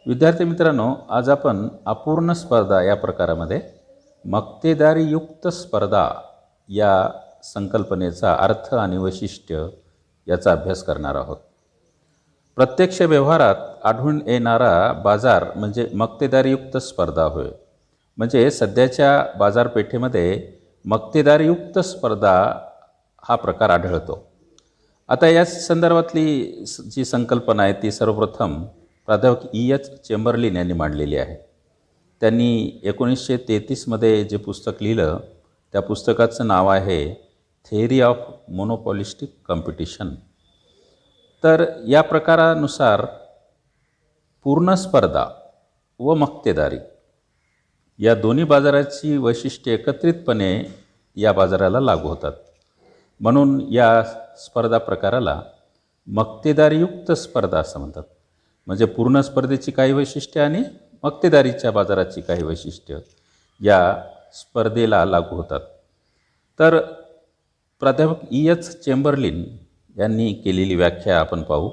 विद्यार्थी मित्रांनो, आज आपण अपूर्ण स्पर्धा या प्रकारामध्ये मक्तेदारीयुक्त स्पर्धा या संकल्पनेचा अर्थ आणि वैशिष्ट्य याचा अभ्यास करणार आहोत. प्रत्यक्ष व्यवहारात आढळून येणारा बाजार म्हणजे मक्तेदारीयुक्त स्पर्धा होय. म्हणजे सध्याच्या बाजारपेठेमध्ये मक्तेदारीयुक्त स्पर्धा हा प्रकार आढळतो. आता या संदर्भातली जी संकल्पना आहे ती सर्वप्रथम प्राध्यापक E.H. चेंबरलिन यांनी मांडलेली आहे. त्यांनी 1933मध्ये जे पुस्तक लिहिलं त्या पुस्तकाचं नाव आहे थेअरी ऑफ मोनोपॉलिस्टिक कॉम्पिटिशन. तर या प्रकारानुसार पूर्ण स्पर्धा व मक्तेदारी या दोन्ही बाजाराची वैशिष्ट्ये एकत्रितपणे या बाजाराला लागू होतात. म्हणून या स्पर्धा प्रकाराला मक्तेदारीयुक्त स्पर्धा असं म्हणतात. म्हणजे पूर्ण स्पर्धेची काही वैशिष्ट्ये आणि मक्तेदारीच्या बाजाराची काही वैशिष्ट्य या स्पर्धेला लागू होतात. तर प्राध्यापक E.H. चेंबरलिन यांनी केलेली व्याख्या आपण पाहू.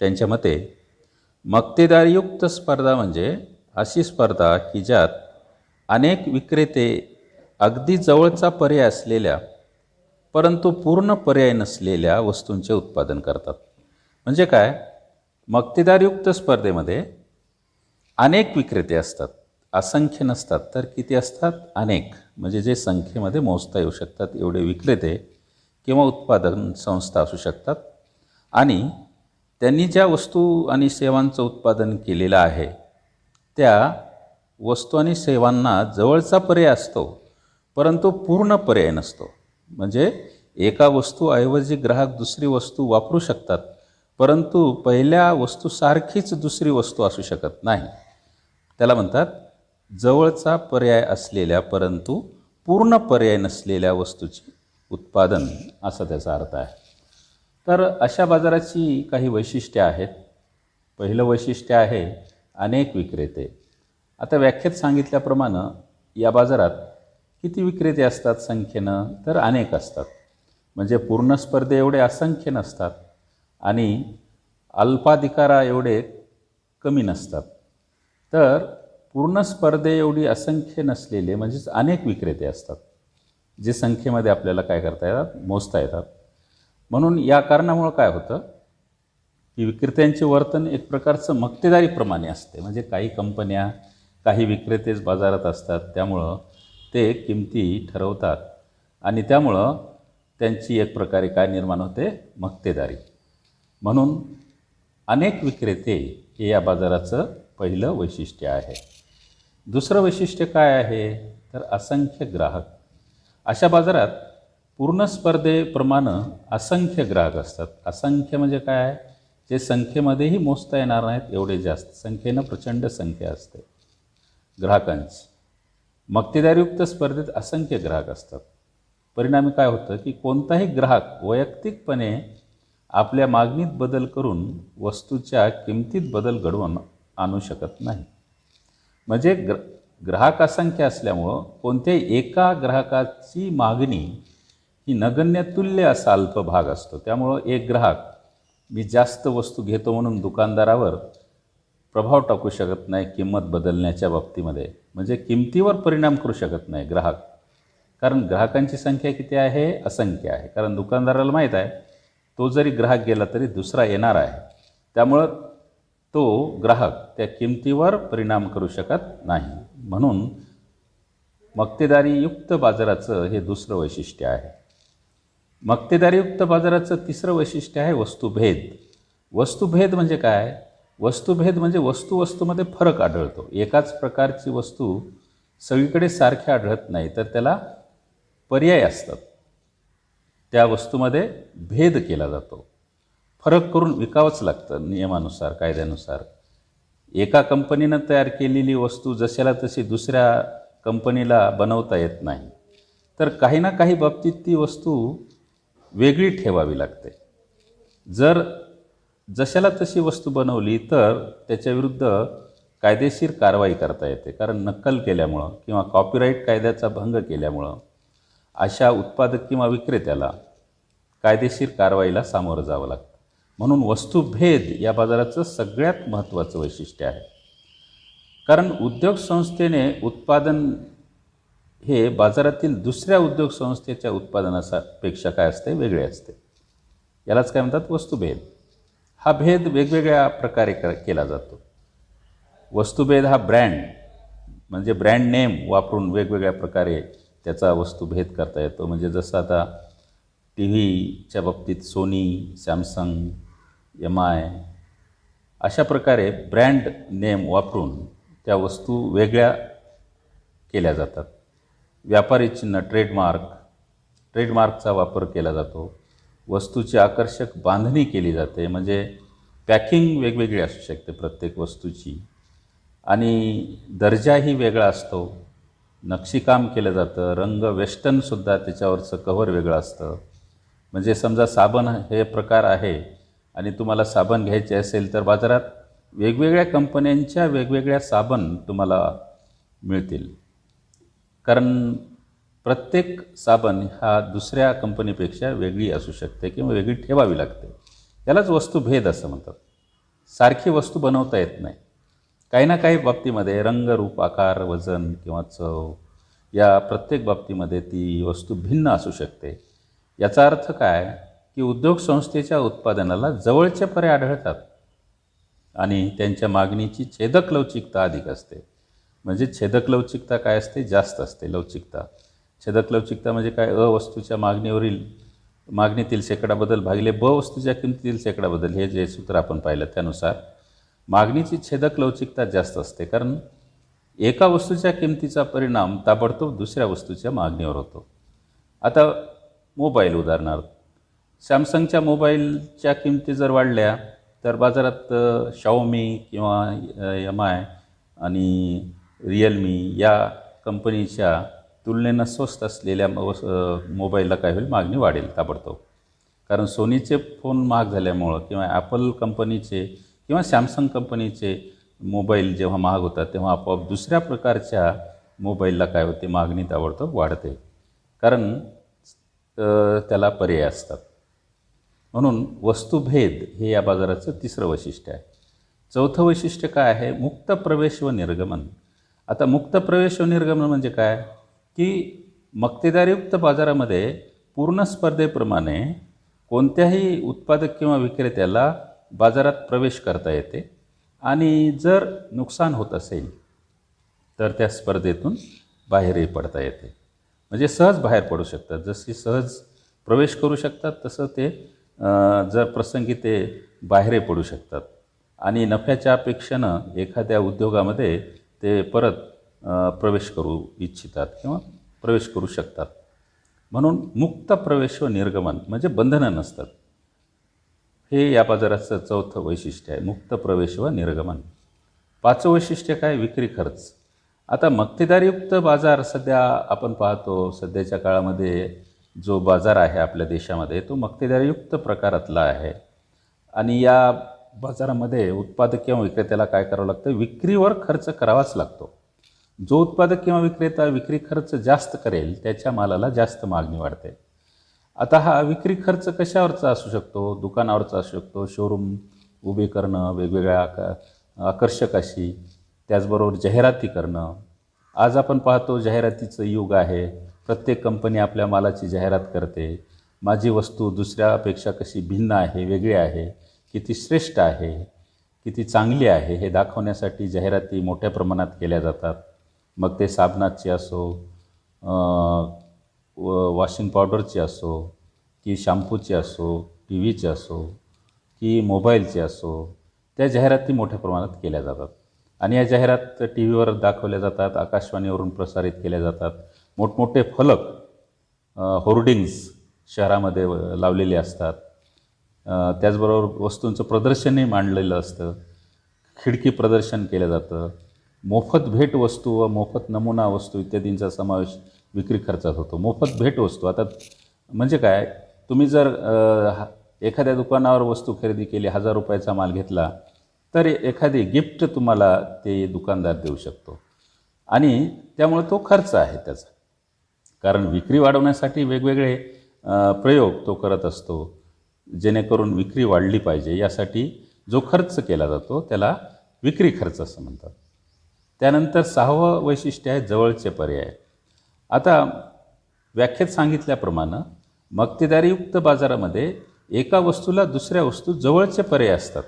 त्यांच्या मते मक्तेदारीयुक्त स्पर्धा म्हणजे अशी स्पर्धा की ज्यात अनेक विक्रेते अगदी जवळचा पर्याय असलेल्या परंतु पूर्ण पर्याय नसलेल्या वस्तूंचे उत्पादन करतात. म्हणजे काय, मक्तेदारयुक्त स्पर्धेमध्ये अनेक विक्रेते असतात, असंख्य नसतात. तर किती असतात? अनेक. म्हणजे जे संख्येमध्ये मोजता येऊ शकतात एवढे विक्रेते किंवा उत्पादन संस्था असू शकतात. आणि त्यांनी ज्या वस्तू आणि सेवांचं उत्पादन केलेलं आहे त्या वस्तू आणि सेवांना जवळचा पर्याय असतो परंतु पूर्ण पर्याय नसतो. म्हणजे एका वस्तूऐवजी ग्राहक दुसरी वस्तू वापरू शकतात परंतु पहिल्या वस्तूसारखीच दुसरी वस्तू असू शकत नाही. त्याला म्हणतात जवळचा पर्याय असलेल्या परंतु पूर्ण पर्याय नसलेल्या वस्तूचे उत्पादन, असा त्याचा अर्थ आहे. तर अशा बाजाराची काही वैशिष्ट्ये आहेत. पहिलं वैशिष्ट्य आहे अनेक विक्रेते. आता व्याख्येत सांगितल्याप्रमाणे या बाजारात किती विक्रेते असतात संख्येनं? तर अनेक असतात. म्हणजे पूर्ण स्पर्धे एवढे असंख्य नसतात आणि अल्पाधिकारा एवढे कमी नसतात. तर पूर्ण स्पर्धे एवढी असंख्य नसलेले म्हणजेच अनेक विक्रेते असतात जे संख्येमध्ये आपल्याला काय करता येतात? मोजता येतात. म्हणून या कारणामुळं काय होतं की विक्रेत्यांचे वर्तन एक प्रकारचं मक्तेदारीप्रमाणे असते. म्हणजे काही कंपन्या, काही विक्रेतेच बाजारात असतात, त्यामुळं ते किमती ठरवतात आणि त्यामुळं त्यांची एक प्रकारे काय निर्माण होते? मक्तेदारी. म्हणून अनेक विक्रेते हे या बाजाराचं पहिलं वैशिष्ट्य आहे. दुसरं वैशिष्ट्य काय आहे? तर असंख्य ग्राहक. अशा बाजारात पूर्ण स्पर्धेप्रमाणे असंख्य ग्राहक असतात. असंख्य म्हणजे काय? जे संख्येमध्येही मोजता येणार नाहीत एवढे जास्त संख्येनं प्रचंड संख्या असते ग्राहकांची. मक्तेदारीयुक्त स्पर्धेत असंख्य ग्राहक असतात. परिणामी काय होतं की कोणताही ग्राहक वैयक्तिकपणे आपल्या मागणीत बदल करून वस्तूच्या किमतीत बदल घडवून आणू शकत नाही. म्हणजे ग्राहक असंख्य असल्यामुळं कोणत्याही एका ग्राहकाची मागणी ही नगण्य तुल्य असा अल्प भाग असतो. त्यामुळं एक ग्राहक मी जास्त वस्तू घेतो म्हणून दुकानदारावर प्रभाव टाकू शकत नाही किंमत बदलण्याच्या बाबतीमध्ये. म्हणजे किमतीवर परिणाम करू शकत नाही ग्राहक, कारण ग्राहकांची संख्या किती आहे? असंख्य आहे. कारण दुकानदाराला माहीत आहे तो जरी ग्राहक गेला तरी दुसरा येणार आहे, त्यामुळं तो ग्राहक त्या किमतीवर परिणाम करू शकत नाही. म्हणून मक्तेदारीयुक्त बाजाराचं हे दुसरं वैशिष्ट्य आहे. मक्तेदारीयुक्त बाजाराचं तिसरं वैशिष्ट्य आहे वस्तुभेद. वस्तुभेद म्हणजे काय? वस्तुभेद म्हणजे वस्तूमध्ये फरक आढळतो. एकाच प्रकारची वस्तू सगळीकडे सारख्या आढळत नाही, तर त्याला पर्याय असतात. त्या वस्तूमध्ये भेद केला जातो. फरक करून विकावंच लागतं नियमानुसार, कायद्यानुसार. एका कंपनीनं तयार केलेली वस्तू जशाला तशी दुसऱ्या कंपनीला बनवता येत नाही. तर काही ना काही बाबतीत ती वस्तू वेगळी ठेवावी लागते. जर जशाला तशी वस्तू बनवली तर त्याच्याविरुद्ध कायदेशीर कारवाई करता येते. कारण नक्कल केल्यामुळं किंवा कॉपीराईट कायद्याचा भंग केल्यामुळं अशा उत्पादक किंवा विक्रेत्याला कायदेशीर कारवाईला सामोरं जावं लागतं. म्हणून वस्तुभेद या बाजाराचं सगळ्यात महत्त्वाचं वैशिष्ट्य आहे. कारण उद्योग संस्थेने उत्पादन हे बाजारातील दुसऱ्या उद्योग संस्थेच्या उत्पादनापेक्षा काय असते, वेगळे असते. यालाच काय म्हणतात, वस्तुभेद. हा भेद वेगवेगळ्या प्रकारे केला जातो. वस्तुभेद हा ब्रँड म्हणजे ब्रँड नेम वापरून वेगवेगळ्या प्रकारे त्याचा वस्तुभेद करता येतो. म्हणजे जसं आता टी व्हीच्या बाबतीत सोनी, सॅमसंग, MI अशा प्रकारे ब्रँड नेम वापरून त्या वस्तू वेगळ्या केल्या जातात. व्यापारी चिन्ह ट्रेडमार्कचा वापर केला जातो. वस्तूची आकर्षक बांधणी केली जाते, म्हणजे पॅकिंग वेगवेगळी असू शकते प्रत्येक वस्तूची, आणि दर्जाही वेगळा असतो. नक्षीकाम केलं जातं, रंग वेस्टर्नसुद्धा, त्याच्यावरचं कव्हर वेगळं असतं. म्हणजे समजा साबण हे प्रकार आहे आणि तुम्हाला साबण घ्यायचे असेल तर बाजारात वेगवेगळ्या कंपन्यांच्या वेगवेगळ्या साबण तुम्हाला मिळतील, कारण प्रत्येक साबण हा दुसऱ्या कंपनीपेक्षा वेगळी असू शकते किंवा वेगळी ठेवावी लागते. यालाच वस्तुभेद असं म्हणतात. सारखी वस्तू बनवता येत नाही. काही ना काही बाबतीमध्ये रंग, रूप, आकार, वजन किंवा चव या प्रत्येक बाबतीमध्ये ती वस्तू भिन्न असू शकते. याचा अर्थ काय की उद्योग संस्थेच्या उत्पादनाला जवळचे पर्याय आढळतात आणि त्यांच्या मागणीची छेदक लवचिकता अधिक असते. म्हणजे छेदक लवचिकता काय असते, जास्त असते लवचिकता. छेदक लवचिकता म्हणजे काय, वस्तूच्या मागणीतील शेकडा बदल भागिले वस्तूच्या किमतीतील शेकडा बदल, हे जे सूत्र आपण पाहिलं त्यानुसार मागणीची छेदक लवचिकता जास्त असते, कारण एका वस्तूच्या किमतीचा परिणाम ताबडतोब दुसऱ्या वस्तूच्या मागणीवर होतो. आता मोबाईल उदाहरणार्थ, सॅमसंगच्या मोबाईलच्या किमती जर वाढल्या तर बाजारात शाओमी किंवा MI आणि रिअलमी या कंपनीच्या तुलनेनं स्वस्त असलेल्या मोबाईलला काय होईल, मागणी वाढेल ताबडतोब. कारण सोनीचे फोन महाग झाल्यामुळं किंवा ॲपल कंपनीचे किंवा सॅमसंग कंपनीचे मोबाईल जेव्हा महाग होतात तेव्हा आपोआप दुसऱ्या प्रकारच्या मोबाईलला काय होते, मागणी ताबडतोब वाढते, कारण त्याला पर्याय असतात. म्हणून वस्तुभेद हे या बाजाराचं तिसरं वैशिष्ट्य आहे. चौथं वैशिष्ट्य काय आहे, मुक्त प्रवेश व निर्गमन. आता मुक्त प्रवेश व निर्गमन म्हणजे काय की मक्तेदारयुक्त बाजारामध्ये पूर्ण स्पर्धेप्रमाणे कोणत्याही उत्पादक किंवा विक्रेत्याला बाजारात प्रवेश करता येते आणि जर नुकसान होत असेल तर त्या स्पर्धेतून बाहेरही पडता येते. म्हणजे सहज बाहेर पडू शकतात. जशी सहज प्रवेश करू शकतात तसं ते जर प्रसंगी ते बाहेरही पडू शकतात आणि नफ्याच्या अपेक्षेनं एखाद्या उद्योगामध्ये ते परत प्रवेश करू इच्छितात किंवा प्रवेश करू शकतात. म्हणून मुक्त प्रवेश व निर्गमन म्हणजे बंधनं नसतात. हे या बाजाराचं चौथं वैशिष्ट्य आहे, मुक्त प्रवेश व निर्गमन. पाचवं वैशिष्ट्य काय, विक्री खर्च. आता मक्तेदारयुक्त बाजार सध्या आपण पाहतो, सध्याच्या काळामध्ये जो बाजार आहे आपल्या देशामध्ये तो मक्तेदारयुक्त प्रकारातला आहे आणि या बाजारामध्ये उत्पादक किंवा विक्रेत्याला काय करावं लागतं, विक्रीवर खर्च करावाच लागतो. जो उत्पादक किंवा विक्रेता विक्री खर्च जास्त करेल त्याच्या मालाला जास्त मागणी वाढते. आता हा विक्री खर्च कशावरचा असू शकतो, दुकानावरचा असू शकतो, शोरूम उभे करणं वेगवेगळ्या आकर्षक अशी, त्याचबरोबर जाहिराती करणं. आज आपण पाहतो जाहिरातीचं युग आहे. प्रत्येक कंपनी आपल्या मालाची जाहिरात करते. माझी वस्तू दुसऱ्यापेक्षा कशी भिन्न आहे, वेगळी आहे, किती श्रेष्ठ आहे, किती चांगली आहे हे दाखवण्यासाठी जाहिराती मोठ्या प्रमाणात केल्या जातात. मग ते साबणाची असो, वॉशिंग पावडरची असो, की शॅम्पूची असो, टी व्हीची असो, की मोबाईलची असो, त्या जाहिराती मोठ्या प्रमाणात केल्या जातात आणि या जाहिरात टी व्हीवर दाखवल्या जातात, आकाशवाणीवरून प्रसारित केल्या जातात. मोठमोठे फलक, होर्डिंग्स शहरामध्ये लावलेले असतात. त्याचबरोबर वस्तूंचं प्रदर्शनही मांडलेलं असतं, खिडकी प्रदर्शन केलं जातं. मोफत भेट वस्तू व मोफत नमुना वस्तू इत्यादींचा समावेश विक्री खर्चात होतो. मोफत भेट वस्तू आता म्हणजे काय, तुम्ही जर एखाद्या दुकानावर वस्तू खरेदी केली, 1000 रुपयाचा माल घेतला तर एखादी गिफ्ट तुम्हाला ते दुकानदार देऊ शकतो आणि त्यामुळे तो खर्च आहे त्याचा, कारण विक्री वाढवण्यासाठी वेगवेगळे प्रयोग तो करत असतो जेणेकरून विक्री वाढली पाहिजे. यासाठी जो खर्च केला जातो त्याला विक्री खर्च असं म्हणतात. त्यानंतर 6वं वैशिष्ट्य आहे जवळचे पर्याय. आता व्याख्येत सांगितल्याप्रमाणे मक्तेदारीयुक्त बाजारामध्ये एका वस्तूला दुसऱ्या वस्तू जवळचे पर्याय असतात.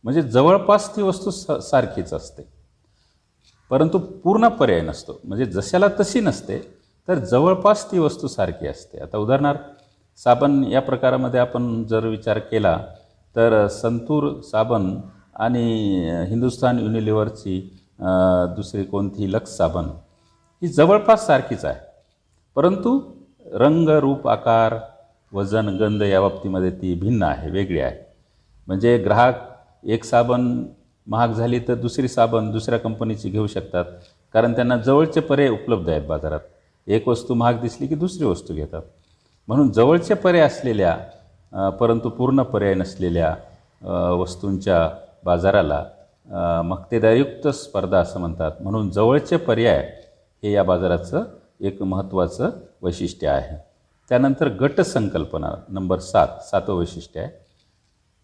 म्हणजे जवळपास ती वस्तू सारखीच असते, परंतु पूर्ण पर्याय नसतो. म्हणजे जशाला तशी नसते, तर जवळपास ती वस्तू सारखी असते. आता उदाहरणार्थ साबण या प्रकारामध्ये आपण जर विचार केला तर संतूर साबण आणि हिंदुस्तान युनिलिव्हरची दुसरी कोणती लक्स साबण ही जवळपास सारखीच आहे, परंतु रंग, रूप, आकार, वजन, गंध या बाबतीमध्ये ती भिन्न आहे, वेगळी आहे. म्हणजे ग्राहक एक साबण महाग झाली तर दुसरी साबण दुसऱ्या कंपनीची घेऊ शकतात, कारण त्यांना जवळचे पर्याय उपलब्ध आहेत बाजारात. एक वस्तू महाग दिसली की दुसरी वस्तू घेतात. म्हणून जवळचे पर्याय असलेल्या परंतु पूर्ण पर्याय नसलेल्या वस्तूंच्या बाजाराला मक्तेदारीयुक्त स्पर्धा असं म्हणतात. म्हणून जवळचे पर्याय हे या बाजाराचं एक महत्त्वाचं वैशिष्ट्य आहे. त्यानंतर गट संकल्पना नंबर 7वं वैशिष्ट्य आहे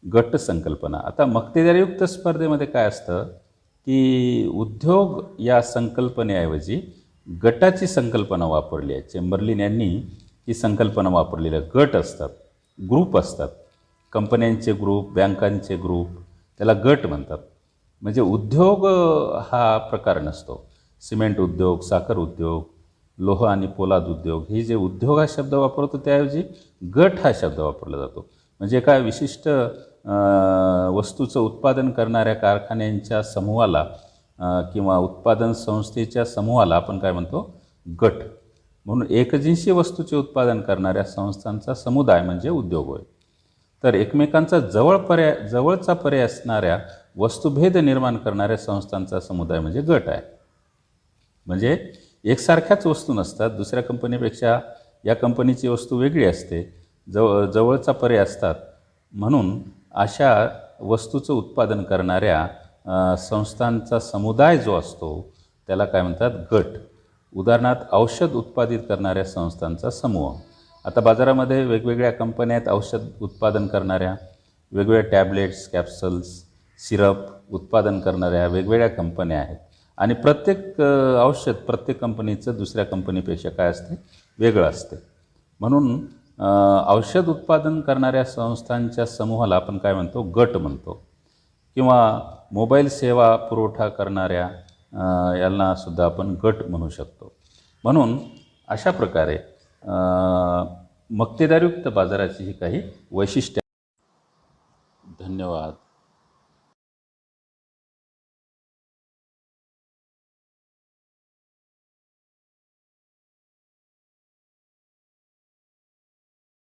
गट संकल्पना. आता मक्तेदारीयुक्त स्पर्धेमध्ये काय असतं की उद्योग या संकल्पनेऐवजी गटाची संकल्पना वापरली आहे. चेंबरलिन यांनी ही संकल्पना वापरलेली आहे. गट असतात, ग्रुप असतात, कंपन्यांचे ग्रुप, बँकांचे ग्रुप, त्याला गट म्हणतात. म्हणजे उद्योग हा प्रकार नसतो. सिमेंट उद्योग, साखर उद्योग, लोह आणि पोलाद उद्योग, हे जे उद्योग हा शब्द वापरतो त्याऐवजी गट हा शब्द वापरला जातो. म्हणजे एका विशिष्ट वस्तूचं उत्पादन करणाऱ्या कारखान्यांच्या समूहाला किंवा उत्पादन संस्थेच्या समूहाला आपण काय म्हणतो, गट. म्हणून एकजिनसी वस्तूचे उत्पादन करणाऱ्या संस्थांचा समुदाय म्हणजे उद्योग होय. तर एकमेकांचा जवळचा पर्याय असणाऱ्या वस्तुभेद निर्माण करणाऱ्या संस्थांचा समुदाय म्हणजे गट आहे. म्हणजे एकसारख्याच वस्तू नसतात, दुसऱ्या कंपनीपेक्षा या कंपनीची वस्तू वेगळी असते, जवळचा पर्याय असतात. म्हणून अशा वस्तूचं उत्पादन करणाऱ्या संस्थांचा समुदाय जो असतो त्याला काय म्हणतात, गट. उदाहरणार्थ औषध उत्पादित करणाऱ्या संस्थांचा समूह. आता बाजारामध्ये वेगवेगळ्या कंपन्या आहेत औषध उत्पादन करणाऱ्या, वेगवेगळ्या टॅबलेट्स, कॅप्सल्स, सिरप उत्पादन करणाऱ्या वेगवेगळ्या कंपन्या आहेत. आणि प्रत्येक औषध प्रत्येक कंपनीचं दुसऱ्या कंपनीपेक्षा काय असते, वेगळं असते. म्हणून औषध उत्पादन करणाऱ्या संस्थांच्या समूहाला आपण काय म्हणतो, गट म्हणतो. किंवा मोबाईल सेवा पुरवठा करणाऱ्या यांना सुद्धा आपण गट म्हणू शकतो. म्हणून अशा प्रकारे मक्तेदारीयुक्त बाजाराची ही काही वैशिष्ट्ये. धन्यवाद.